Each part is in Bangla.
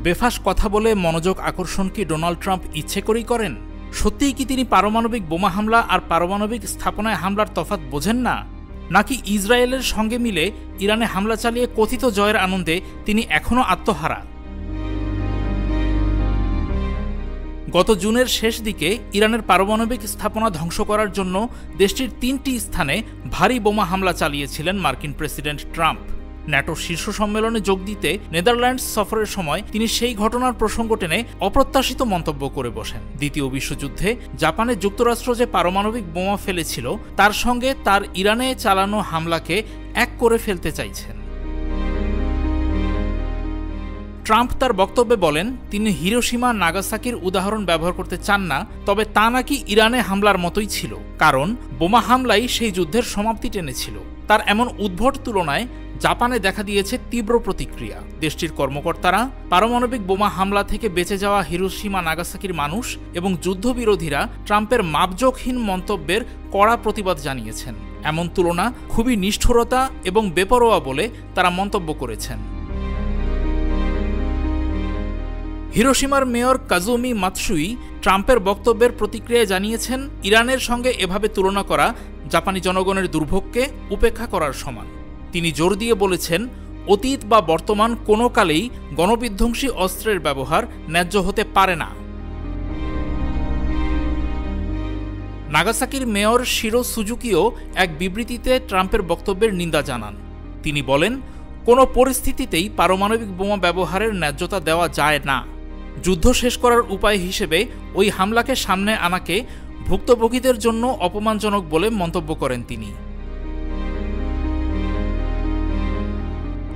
বেফাঁস কথা বলে মনোযোগ আকর্ষণ কি ডোনাল্ড ট্রাম্প ইচ্ছে করেই করেন? সত্যিই কি তিনি পারমাণবিক বোমা হামলা আর পারমাণবিক স্থাপনায় হামলার তফাৎ বোঝেন না? নাকি ইসরায়েলের সঙ্গে মিলে ইরানে হামলা চালিয়ে কথিত জয়ের আনন্দে তিনি এখনও আত্মহারা? গত জুনের শেষ দিকে ইরানের পারমাণবিক স্থাপনা ধ্বংস করার জন্য দেশটির ৩টি স্থানে ভারী বোমা হামলা চালিয়েছিলেন মার্কিন প্রেসিডেন্ট ট্রাম্প। ন্যাটোর শীর্ষ সম্মেলনে যোগ দিতে নেদারল্যান্ডস সফরের সময় তিনি সেই ঘটনার প্রসঙ্গ টেনে অপ্রত্যাশিত মন্তব্য করে বসেন। দ্বিতীয় বিশ্বযুদ্ধে জাপানে যুক্তরাষ্ট্র যে পারমাণবিক বোমা ফেলেছিল তার সঙ্গে তার ইরানে চালানো হামলাকে এক করে ফেলতে চাইছেন। ট্রাম্প তার বক্তব্যে বলেন তিনি হিরোশিমা নাগাসাকির উদাহরণ ব্যবহার করতে চান না, তবে তা নাকি ইরানে হামলার মতোই ছিল, কারণ বোমা হামলাই সেই যুদ্ধের সমাপ্তি টেনেছিল। তার এমন উদ্ভট তুলনায় জাপানে দেখা দিয়েছে তীব্র প্রতিক্রিয়া। দেশটির কর্মকর্তারা, পারমাণবিক বোমা হামলা থেকে বেঁচে যাওয়া হিরোশিমা নাগাসাকির মানুষ এবং যুদ্ধবিরোধীরা ট্রাম্পের মাপজোকহীন মন্তব্যের কড়া প্রতিবাদ জানিয়েছেন। এমন তুলনা খুবই নিষ্ঠুরতা এবং বেপরোয়া বলে তারা মন্তব্য করেছেন। হিরোশিমার মেয়র কাজুমি মাতসুই ট্রাম্পের বক্তব্যের প্রতিক্রিয়ায় জানিয়েছেন, ইরানের সঙ্গে এভাবে তুলনা করা জাপানি জনগণের দুর্ভোগকে উপেক্ষা করার সমান। তিনি জোর দিয়ে বলেছেন, অতীত বা বর্তমান কোনো কালেই গণবিধ্বংসী অস্ত্রের ব্যবহার ন্যায্য হতে পারে না। নাগাসাকির মেয়র শিরো সুজুকিও এক বিবৃতিতে ট্রাম্পের বক্তব্যের নিন্দা জানান। তিনি বলেন, কোনো পরিস্থিতিতেই পারমাণবিক বোমা ব্যবহারের ন্যায্যতা দেওয়া যায় না। যুদ্ধ শেষ করার উপায় হিসেবে ওই হামলাকে সামনে আনাকে ভুক্তভোগীদের জন্য অপমানজনক বলে মন্তব্য করেন তিনি।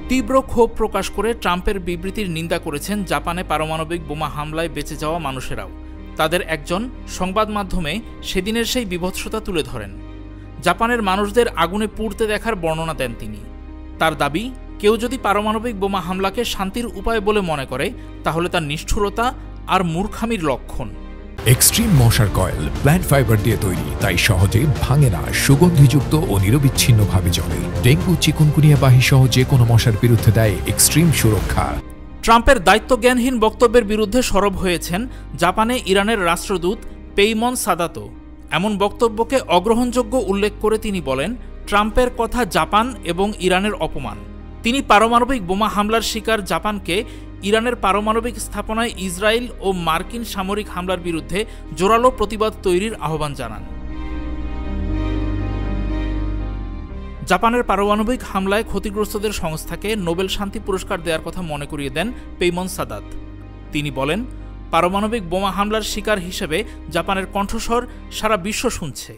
তীব্র ক্ষোভ প্রকাশ করে ট্রাম্পের বিবৃতির নিন্দা করেছেন জাপানে পারমাণবিক বোমা হামলায় বেঁচে যাওয়া মানুষেরাও। তাদের একজন সংবাদ মাধ্যমে সেদিনের সেই বীভৎসতা তুলে ধরেন। জাপানের মানুষদের আগুনে পুড়তে দেখার বর্ণনা দেন তিনি। তার দাবি, কেউ যদি পারমাণবিক বোমা হামলাকে শান্তির উপায় বলে মনে করে তাহলে তার নিষ্ঠুরতা আর মূর্খামির লক্ষণ। এক্সট্রিম মশার কয়েল প্ল্যান্ট ফাইবার দিয়ে তৈরি, তাই সহজে ভাঙে না, সুগন্ধিযুক্ত ও নিরবিচ্ছিন্নভাবে জ্বলে। ডেঙ্গু, চিকুনগুনিয়া বাহি সহ যে কোনো মশার বিরুদ্ধে দেয় এক্সট্রিম সুরক্ষা। ট্রাম্পের দায়িত্বজ্ঞানহীন বক্তব্যের বিরুদ্ধে সরব হয়েছেন জাপানে ইরানের রাষ্ট্রদূত পেইমন সাদাতো। এমন বক্তব্যকে অগ্রহণযোগ্য উল্লেখ করে তিনি বলেন, ট্রাম্পের কথা জাপান এবং ইরানের অপমান। তিনি পারমাণবিক বোমা হামলার শিকার জাপানকে ইরানের পারমাণবিক স্থাপনায় ইসরায়েল ও মার্কিন সামরিক হামলার বিরুদ্ধে জোরালো প্রতিবাদ তৈরির আহ্বান জানান। জাপানের পারমাণবিক হামলায় ক্ষতিগ্রস্তদের সংস্থাকে নোবেল শান্তি পুরস্কার দেওয়ার কথা মনে করিয়ে দেন পেইমন সাদাত। তিনি বলেন, পারমাণবিক বোমা হামলার শিকার হিসেবে জাপানের কণ্ঠস্বর সারা বিশ্ব শুনছে।